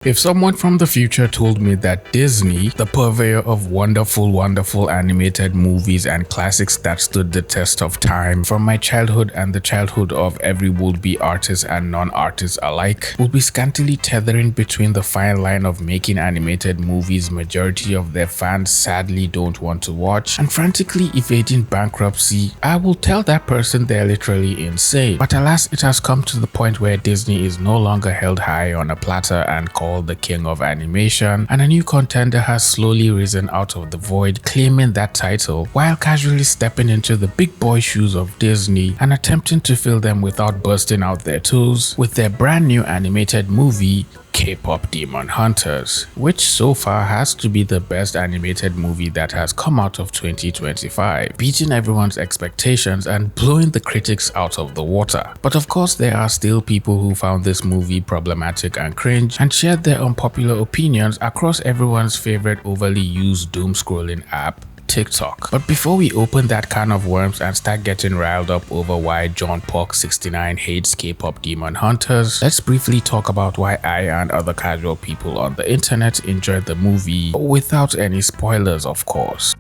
If someone from the future told me that Disney, the purveyor of wonderful animated movies and classics that stood the test of time from my childhood and the childhood of every would-be artist and non-artist alike, would be scantily tethering between the fine line of making animated movies majority of their fans sadly don't want to watch and frantically evading bankruptcy, I will tell that person they're literally insane. But alas, it has come to the point where Disney is no longer held high on a platter and called the king of animation, and a new contender has slowly risen out of the void, claiming that title while casually stepping into the big boy shoes of Disney and attempting to fill them without bursting out their toes with their brand new animated movie K-pop Demon Hunters, which so far has to be the best animated movie that has come out of 2025, beating everyone's expectations and blowing the critics out of the water. But of course, there are still people who found this movie problematic and cringe and shared their unpopular opinions across everyone's favorite overly used doom scrolling app, TikTok. But before we open that can of worms and start getting riled up over why John Pork 69 hates K-pop Demon Hunters, let's briefly talk about why I and other casual people on the internet enjoyed the movie, without any spoilers of course.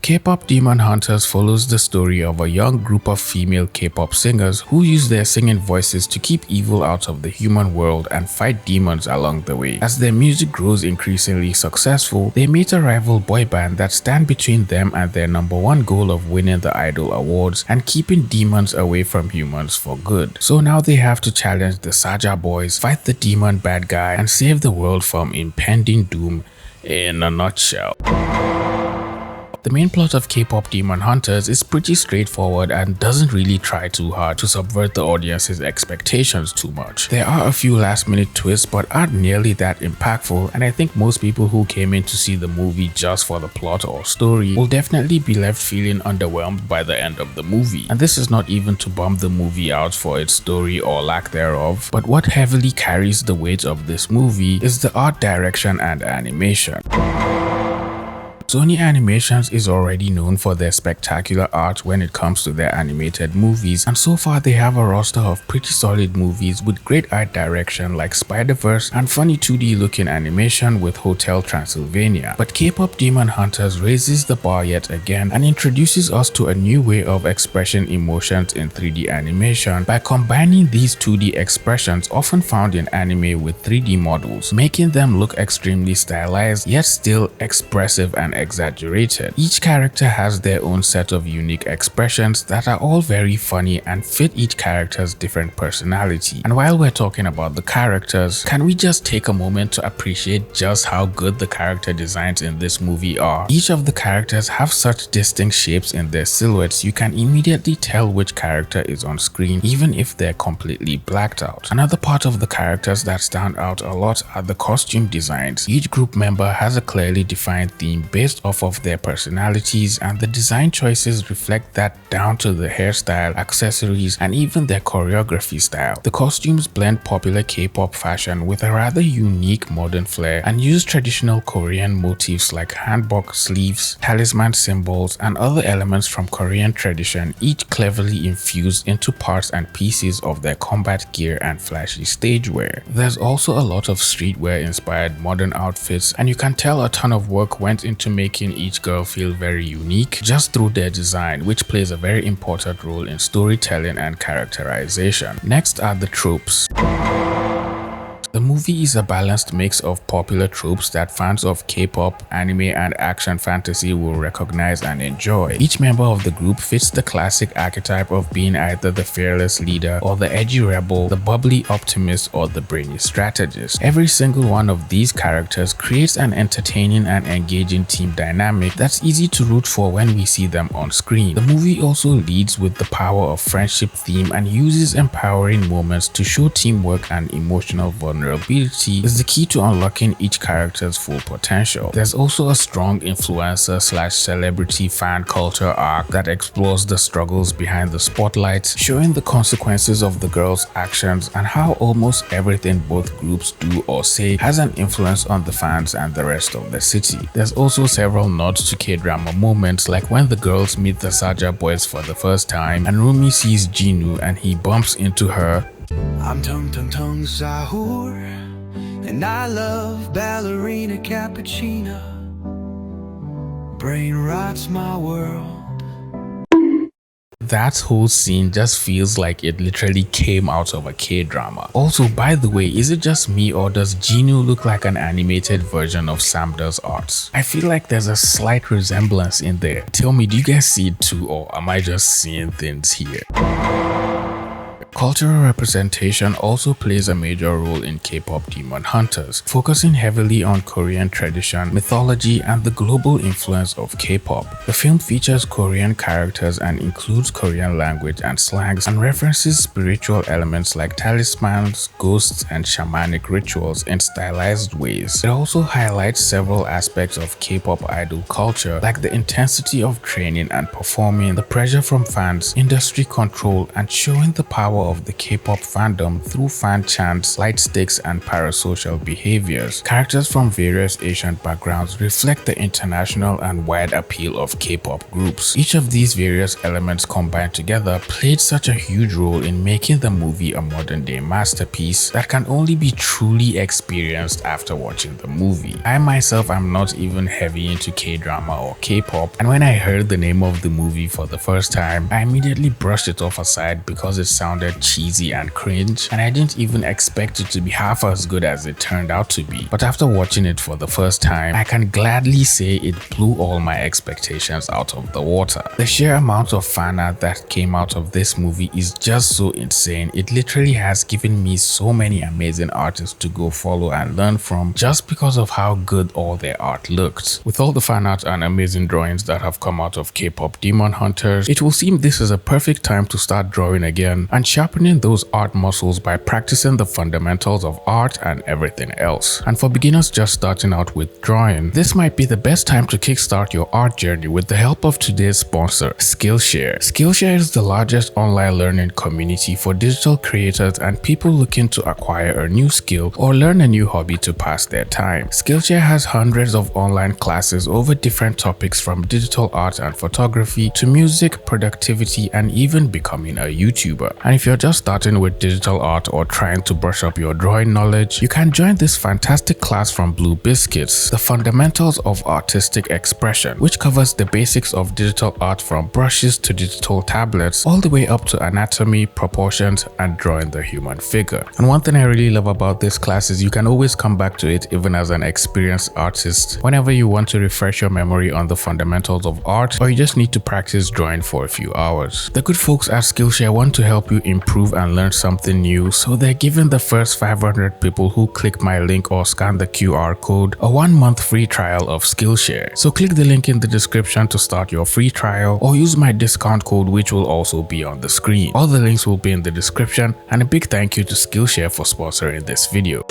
K-pop Demon Hunters follows the story of a young group of female K-pop singers who use their singing voices to keep evil out of the human world and fight demons along the way. As their music grows increasingly successful, they meet a rival boy band that stand between them and their #1 goal of winning the Idol Awards and keeping demons away from humans for good. So now they have to challenge the Saja boys, fight the demon bad guy, and save the world from impending doom in a nutshell. The main plot of K-pop Demon Hunters is pretty straightforward and doesn't really try too hard to subvert the audience's expectations too much. There are a few last-minute twists but aren't nearly that impactful, and I think most people who came in to see the movie just for the plot or story will definitely be left feeling underwhelmed by the end of the movie. And this is not even to bump the movie out for its story or lack thereof, but what heavily carries the weight of this movie is the art direction and animation. Sony Animations is already known for their spectacular art when it comes to their animated movies, and so far they have a roster of pretty solid movies with great art direction like Spider-Verse and funny 2D looking animation with Hotel Transylvania. But K-pop Demon Hunters raises the bar yet again and introduces us to a new way of expressing emotions in 3D animation by combining these 2D expressions often found in anime with 3D models, making them look extremely stylized yet still expressive and exaggerated. Each character has their own set of unique expressions that are all very funny and fit each character's different personality. And while we're talking about the characters, can we just take a moment to appreciate just how good the character designs in this movie are? Each of the characters have such distinct shapes in their silhouettes you can immediately tell which character is on screen even if they're completely blacked out. Another part of the characters that stand out a lot are the costume designs. Each group member has a clearly defined theme based off of their personalities, and the design choices reflect that down to the hairstyle, accessories, and even their choreography style. The costumes blend popular K-pop fashion with a rather unique modern flair and use traditional Korean motifs like hanbok sleeves, talisman symbols, and other elements from Korean tradition, each cleverly infused into parts and pieces of their combat gear and flashy stage wear. There's also a lot of streetwear inspired modern outfits, and you can tell a ton of work went into making each girl feel very unique just through their design, which plays a very important role in storytelling and characterization. Next are the tropes. The movie is a balanced mix of popular tropes that fans of K-pop, anime, and action fantasy will recognize and enjoy. Each member of the group fits the classic archetype of being either the fearless leader or the edgy rebel, the bubbly optimist or the brainy strategist. Every single one of these characters creates an entertaining and engaging team dynamic that's easy to root for when we see them on screen. The movie also leads with the power of friendship theme and uses empowering moments to show teamwork and emotional vulnerability is the key to unlocking each character's full potential. There's also a strong influencer/celebrity fan culture arc that explores the struggles behind the spotlight, showing the consequences of the girls' actions and how almost everything both groups do or say has an influence on the fans and the rest of the city. There's also several nods to K-drama moments, like when the girls meet the Saja boys for the first time and Rumi sees Jinu and he bumps into her. I'm tung tung tung sahur. And I love ballerina cappuccino. Brain rots my world. That whole scene just feels like it literally came out of a K-drama. Also, by the way, is it just me or does Genu look like an animated version of Samda's art? I feel like there's a slight resemblance in there. Tell me, do you guys see it too, or am I just seeing things here? Cultural representation also plays a major role in K-pop Demon Hunters, focusing heavily on Korean tradition, mythology, and the global influence of K-pop. The film features Korean characters and includes Korean language and slangs, and references spiritual elements like talismans, ghosts, and shamanic rituals in stylized ways. It also highlights several aspects of K-pop idol culture, like the intensity of training and performing, the pressure from fans, industry control, and showing the power of the K-pop fandom through fan chants, light sticks, and parasocial behaviors. Characters from various Asian backgrounds reflect the international and wide appeal of K-pop groups. Each of these various elements combined together played such a huge role in making the movie a modern-day masterpiece that can only be truly experienced after watching the movie. I myself am not even heavy into K-drama or K-pop, and when I heard the name of the movie for the first time, I immediately brushed it off aside because it sounded cheesy and cringe, and I didn't even expect it to be half as good as it turned out to be. But after watching it for the first time, I can gladly say it blew all my expectations out of the water. The sheer amount of fan art that came out of this movie is just so insane. It literally has given me so many amazing artists to go follow and learn from just because of how good all their art looked. With all the fan art and amazing drawings that have come out of K-pop Demon Hunters, it will seem this is a perfect time to start drawing again and sharpening those art muscles by practicing the fundamentals of art and everything else. And for beginners just starting out with drawing, this might be the best time to kickstart your art journey with the help of today's sponsor, Skillshare. Skillshare is the largest online learning community for digital creators and people looking to acquire a new skill or learn a new hobby to pass their time. Skillshare has hundreds of online classes over different topics from digital art and photography to music, productivity, and even becoming a YouTuber. And if you're just starting with digital art or trying to brush up your drawing knowledge, you can join this fantastic class from Blue Biscuits, The Fundamentals of Artistic Expression, which covers the basics of digital art from brushes to digital tablets, all the way up to anatomy, proportions, and drawing the human figure. And one thing I really love about this class is you can always come back to it even as an experienced artist whenever you want to refresh your memory on the fundamentals of art, or you just need to practice drawing for a few hours. The good folks at Skillshare want to help you improve and learn something new, so they're giving the first 500 people who click my link or scan the QR code a 1-month free trial of Skillshare. So click the link in the description to start your free trial, or use my discount code, which will also be on the screen. All the links will be in the description, and a big thank you to Skillshare for sponsoring this video.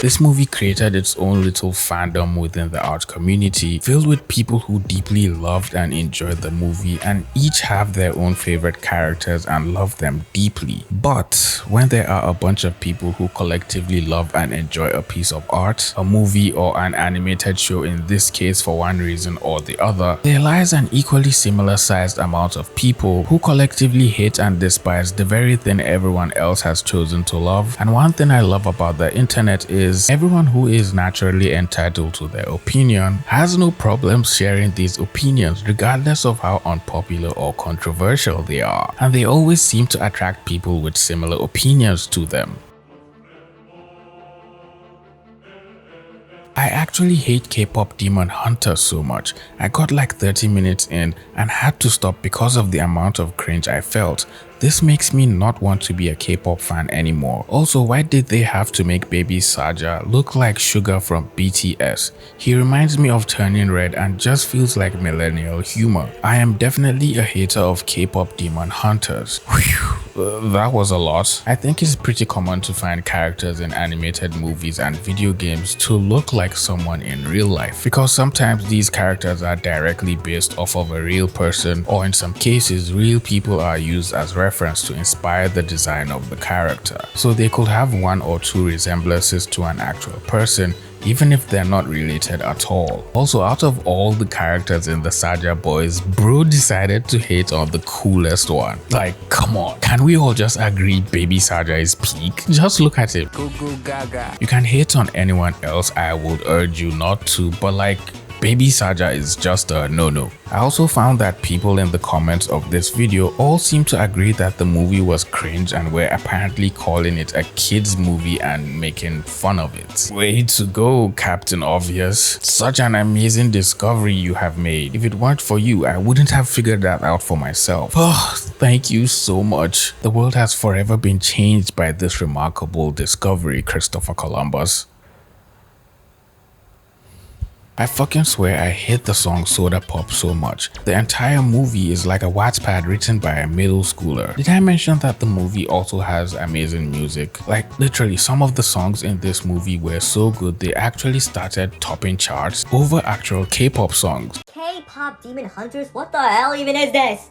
This movie created its own little fandom within the art community, filled with people who deeply loved and enjoyed the movie and each have their own favorite characters and love them deeply. But when there are a bunch of people who collectively love and enjoy a piece of art, a movie, or an animated show in this case for one reason or the other, there lies an equally similar sized amount of people who collectively hate and despise the very thing everyone else has chosen to love. And one thing I love about the internet is everyone who is naturally entitled to their opinion has no problem sharing these opinions regardless of how unpopular or controversial they are, and they always seem to attract people with similar opinions to them. I actually hate K-pop Demon Hunters so much. I got like 30 minutes in and had to stop because of the amount of cringe I felt. This makes me not want to be a K-pop fan anymore. Also, why did they have to make baby Saja look like Suga from BTS? He reminds me of Turning Red and just feels like millennial humor. I am definitely a hater of K-pop Demon Hunters. That was a lot. I think it's pretty common to find characters in animated movies and video games to look like someone in real life, because sometimes these characters are directly based off of a real person, or in some cases real people are used as reference to inspire the design of the character, so they could have one or two resemblances to an actual person, even if they're not related at all. Also, out of all the characters in the Saja boys, bro decided to hate on the coolest one. Like, come on, can we all just agree Baby Saja is peak? Just look at him. Goo goo gaga. You can hate on anyone else, I would urge you not to, but like, Baby Saja is just a no-no. I also found that people in the comments of this video all seem to agree that the movie was cringe and were apparently calling it a kids movie and making fun of it. Way to go, Captain Obvious. Such an amazing discovery you have made. If it weren't for you, I wouldn't have figured that out for myself. Oh, thank you so much. The world has forever been changed by this remarkable discovery, Christopher Columbus. I fucking swear I hate the song Soda Pop so much. The entire movie is like a Wattpad written by a middle schooler. Did I mention that the movie also has amazing music? Like literally some of the songs in this movie were so good they actually started topping charts over actual K-pop songs. K-pop Demon Hunters? What the hell even is this?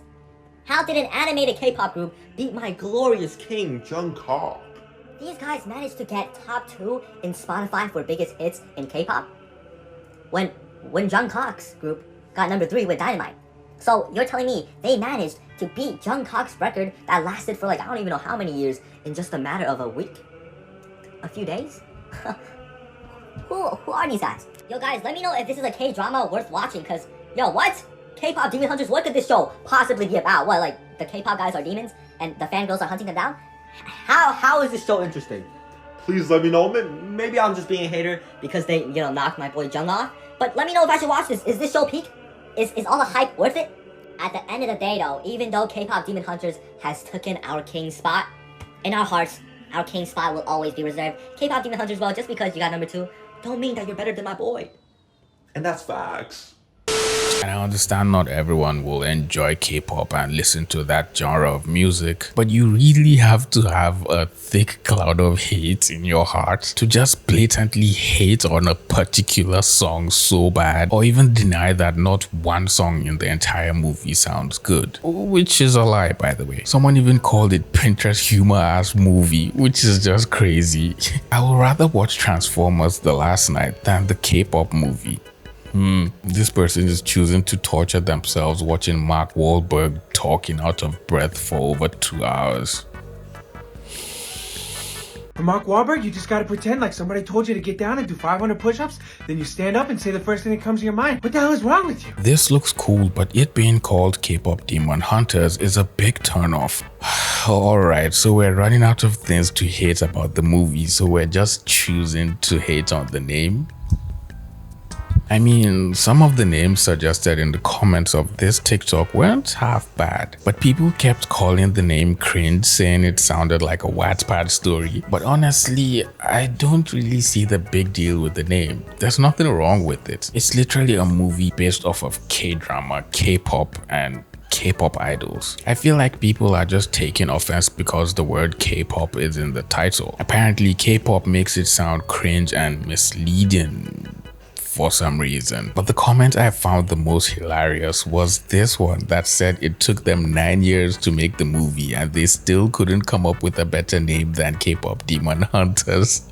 How did an animated K-pop group beat my glorious king Jungkook? These guys managed to get top 2 in Spotify for biggest hits in K-pop when Jungkook's group got number 3 with Dynamite. So you're telling me they managed to beat Jungkook's record that lasted for like I don't even know how many years in just a matter of a week? A few days? Who are these guys? Yo guys, let me know if this is a K-drama worth watching, cause yo, what? K-pop Demon Hunters, what could this show possibly be about? What, like the K-pop guys are demons and the fangirls are hunting them down? How is this show interesting? Please let me know. Maybe I'm just being a hater because they, knocked my boy Jung off. But let me know if I should watch this. Is this show peak? Is all the hype worth it? At the end of the day though, even though K-pop Demon Hunters has taken our king spot, in our hearts, our king spot will always be reserved. K-pop Demon Hunters, well, just because you got number 2, don't mean that you're better than my boy. And that's facts. And I understand not everyone will enjoy K-pop and listen to that genre of music, but you really have to have a thick cloud of hate in your heart to just blatantly hate on a particular song so bad, or even deny that not one song in the entire movie sounds good, which is a lie, by the way. Someone even called it Pinterest humor ass movie, which is just crazy. I would rather watch Transformers The Last Night than the K-pop movie. This person is choosing to torture themselves watching Mark Wahlberg talking out of breath for over 2 hours. For Mark Wahlberg, you just gotta pretend like somebody told you to get down and do 500 push-ups, then you stand up and say the first thing that comes to your mind. What the hell is wrong with you? This looks cool, but it being called K-pop Demon Hunters is a big turnoff. Alright, so we're running out of things to hate about the movie, so we're just choosing to hate on the name? I mean, some of the names suggested in the comments of this TikTok weren't half bad, but people kept calling the name cringe, saying it sounded like a Wattpad story. But honestly, I don't really see the big deal with the name. There's nothing wrong with it. It's literally a movie based off of K-drama, K-pop, and K-pop idols. I feel like people are just taking offense because the word K-pop is in the title. Apparently, K-pop makes it sound cringe and misleading for some reason. But the comment I found the most hilarious was this one that said it took them 9 years to make the movie and they still couldn't come up with a better name than K-pop Demon Hunters.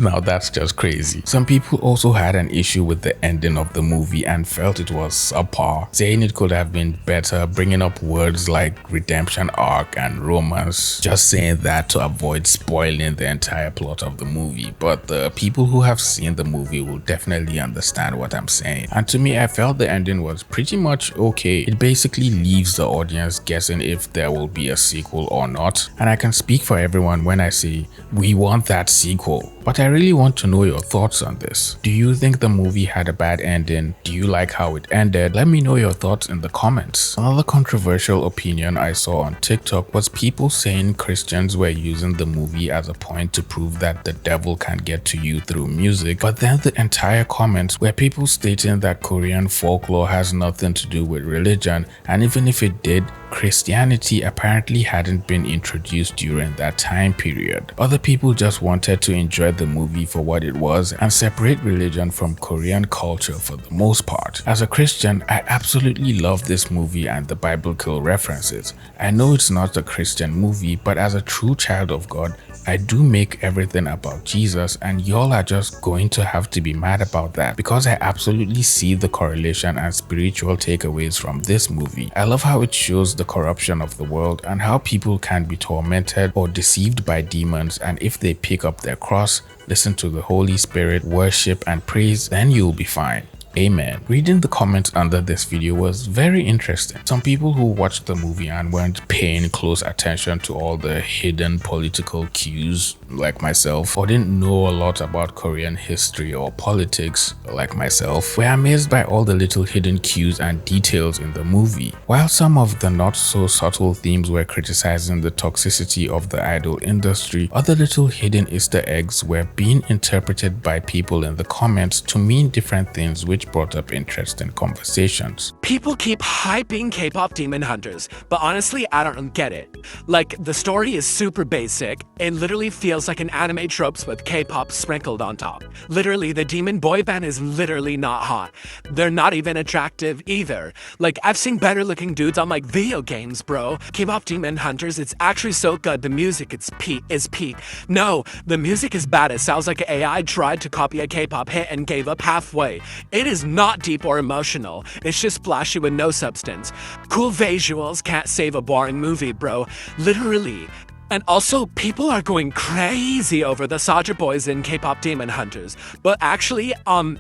Now that's just crazy. Some people also had an issue with the ending of the movie and felt it was subpar, saying it could have been better, bringing up words like redemption arc and romance, just saying that to avoid spoiling the entire plot of the movie. But the people who have seen the movie will definitely understand what I'm saying. And to me, I felt the ending was pretty much okay. It basically leaves the audience guessing if there will be a sequel or not. And I can speak for everyone when I say we want that sequel. But I really want to know your thoughts on this. Do you think the movie had a bad ending? Do you like how it ended? Let me know your thoughts in the comments. Another controversial opinion I saw on TikTok was people saying Christians were using the movie as a point to prove that the devil can get to you through music, but then the entire comments were people stating that Korean folklore has nothing to do with religion, and even if it did, Christianity apparently hadn't been introduced during that time period. Other people just wanted to enjoy the movie for what it was and separate religion from Korean culture for the most part. As a Christian, I absolutely love this movie and the biblical references. I know it's not a Christian movie, but as a true child of God, I do make everything about Jesus, and y'all are just going to have to be mad about that because I absolutely see the correlation and spiritual takeaways from this movie. I love how it shows the corruption of the world and how people can be tormented or deceived by demons, and if they pick up their cross, listen to the Holy Spirit, worship and praise, then you'll be fine. Amen. Reading the comments under this video was very interesting. Some people who watched the movie and weren't paying close attention to all the hidden political cues like myself, or didn't know a lot about Korean history or politics like myself, were amazed by all the little hidden cues and details in the movie. While some of the not so subtle themes were criticizing the toxicity of the idol industry, other little hidden Easter eggs were being interpreted by people in the comments to mean different things, which brought up interesting conversations. People keep hyping K-pop Demon Hunters, but honestly, I don't get it. Like, the story is super basic. It literally feels like an anime tropes with K-pop sprinkled on top. Literally, the demon boy band is literally not hot. They're not even attractive either. Like, I've seen better looking dudes on like video games, bro. K-pop Demon Hunters, it's actually so good. The music is peak. No, the music is bad. It sounds like AI tried to copy a K-pop hit and gave up halfway. It is not deep or emotional. It's just flashy with no substance. Cool visuals can't save a boring movie, bro. Literally. And also, people are going crazy over the Saja boys in K-pop Demon Hunters, but actually,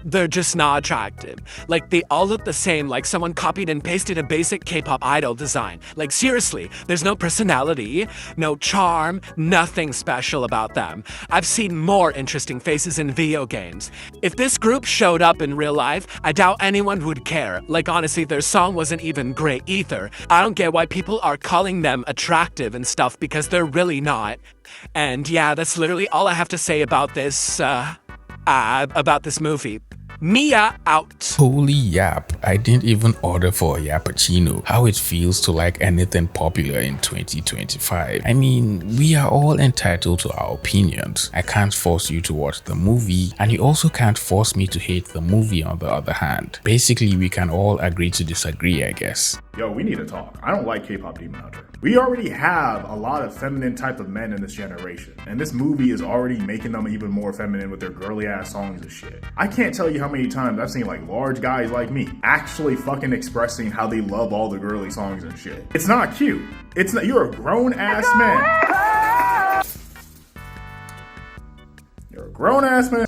they're just not attractive. Like, they all look the same, like someone copied and pasted a basic K-pop idol design. Like, seriously, there's no personality, no charm, nothing special about them. I've seen more interesting faces in video games. If this group showed up in real life, I doubt anyone would care. Like, honestly, their song wasn't even great either. I don't get why people are calling them attractive and stuff, because they're really not. And yeah, that's literally all I have to say about this movie. Mia out. Holy yap, I didn't even order for a yappuccino. How it feels to like anything popular in 2025. I mean, we are all entitled to our opinions. I can't force you to watch the movie, and you also can't force me to hate the movie on the other hand. Basically, we can all agree to disagree, I guess. Yo, we need to talk. I don't like K-pop Demon Hunter. We already have a lot of feminine type of men in this generation, and this movie is already making them even more feminine with their girly ass songs and shit. I can't tell you how many times I've seen like large guys like me actually fucking expressing how they love all the girly songs and shit. It's not cute. It's not. You're a grown ass man. You're a grown ass man.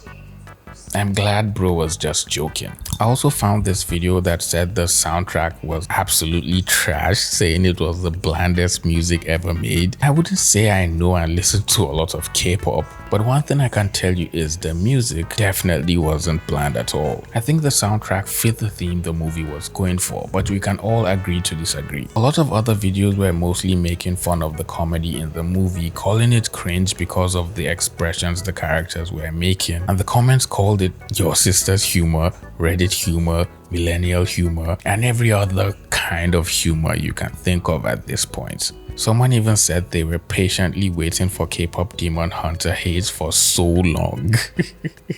I'm glad bro was just joking. I also found this video that said the soundtrack was absolutely trash, saying it was the blandest music ever made. I wouldn't say I know and listen to a lot of K-pop, but one thing I can tell you is the music definitely wasn't bland at all. I think the soundtrack fit the theme the movie was going for, but we can all agree to disagree. A lot of other videos were mostly making fun of the comedy in the movie, calling it cringe because of the expressions the characters were making, and the comments called it your sister's humor, Reddit humor, millennial humor, and every other kind of humor you can think of at this point. Someone even said they were patiently waiting for K-pop Demon Hunter hate for so long.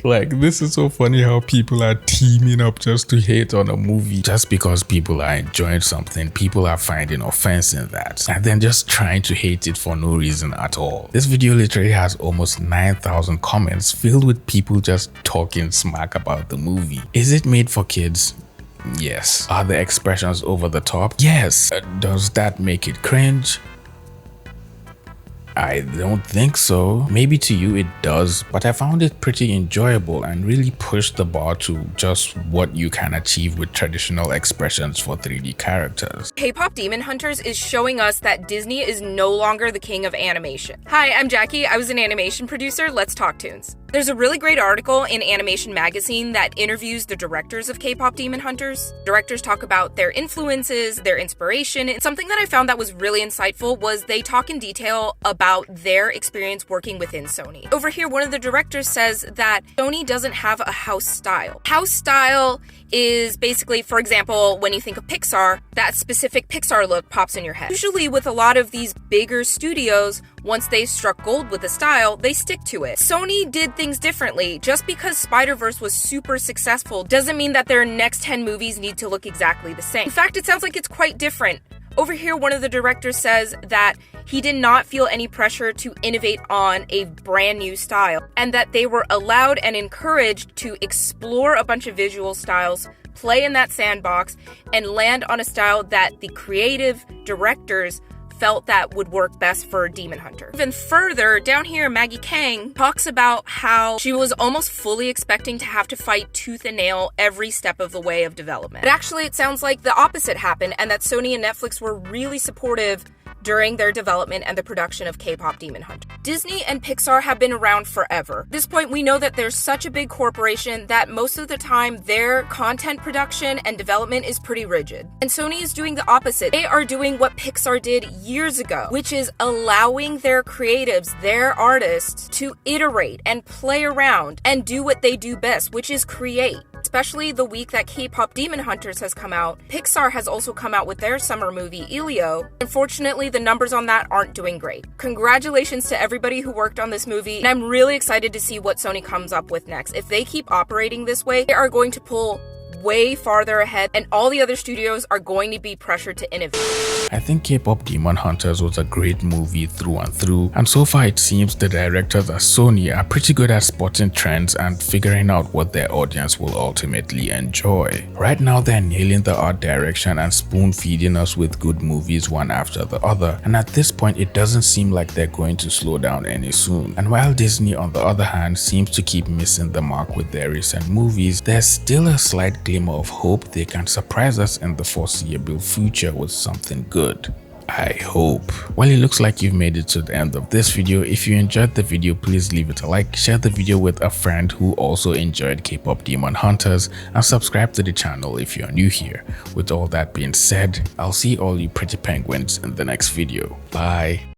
Like, this is so funny how people are teaming up just to hate on a movie. Just because people are enjoying something, people are finding offense in that, and then just trying to hate it for no reason at all. This video literally has almost 9,000 comments filled with people just talking smack about the movie. Is it made for kids? Yes. Are the expressions over the top? Yes. Does that make it cringe? I don't think so. Maybe to you it does, but I found it pretty enjoyable and really pushed the bar to just what you can achieve with traditional expressions for 3D characters. K-pop Demon Hunters is showing us that Disney is no longer the king of animation. Hi, I'm Jackie. I was an animation producer. Let's talk tunes. There's a really great article in Animation Magazine that interviews the directors of K-pop Demon Hunters. Directors talk about their influences, their inspiration, and something that I found that was really insightful was they talk in detail about their experience working within Sony. Over here, one of the directors says that Sony doesn't have a house style. House style is basically, for example, when you think of Pixar, that specific Pixar look pops in your head. Usually with a lot of these bigger studios, once they struck gold with a style, they stick to it. Sony did things differently. Just because Spider-Verse was super successful doesn't mean that their next 10 movies need to look exactly the same. In fact, it sounds like it's quite different. Over here, one of the directors says that he did not feel any pressure to innovate on a brand new style, and that they were allowed and encouraged to explore a bunch of visual styles, play in that sandbox, and land on a style that the creative directors felt that would work best for Demon Hunter. Even further, down here, Maggie Kang talks about how she was almost fully expecting to have to fight tooth and nail every step of the way of development. But actually, it sounds like the opposite happened, and that Sony and Netflix were really supportive during their development and the production of K-pop Demon Hunter. Disney and Pixar have been around forever. At this point, we know that there's such a big corporation that most of the time their content production and development is pretty rigid. And Sony is doing the opposite. They are doing what Pixar did years ago, which is allowing their creatives, their artists, to iterate and play around and do what they do best, which is create. Especially the week that K-pop Demon Hunters has come out, Pixar has also come out with their summer movie, Elio. Unfortunately, the numbers on that aren't doing great. Congratulations to everybody who worked on this movie, and I'm really excited to see what Sony comes up with next. If they keep operating this way, they are going to pull way farther ahead, and all the other studios are going to be pressured to innovate. I think K-pop Demon Hunters was a great movie through and through, and so far it seems the directors at Sony are pretty good at spotting trends and figuring out what their audience will ultimately enjoy. Right now they're nailing the art direction and spoon feeding us with good movies one after the other, and at this point it doesn't seem like they're going to slow down any soon. And while Disney on the other hand seems to keep missing the mark with their recent movies, there's still a slight glimmer of hope they can surprise us in the foreseeable future with something good. I hope. Well, it looks like you've made it to the end of this video. If you enjoyed the video, please leave it a like, share the video with a friend who also enjoyed K-pop Demon Hunters, and subscribe to the channel if you're new here. With all that being said, I'll see all you pretty penguins in the next video. Bye.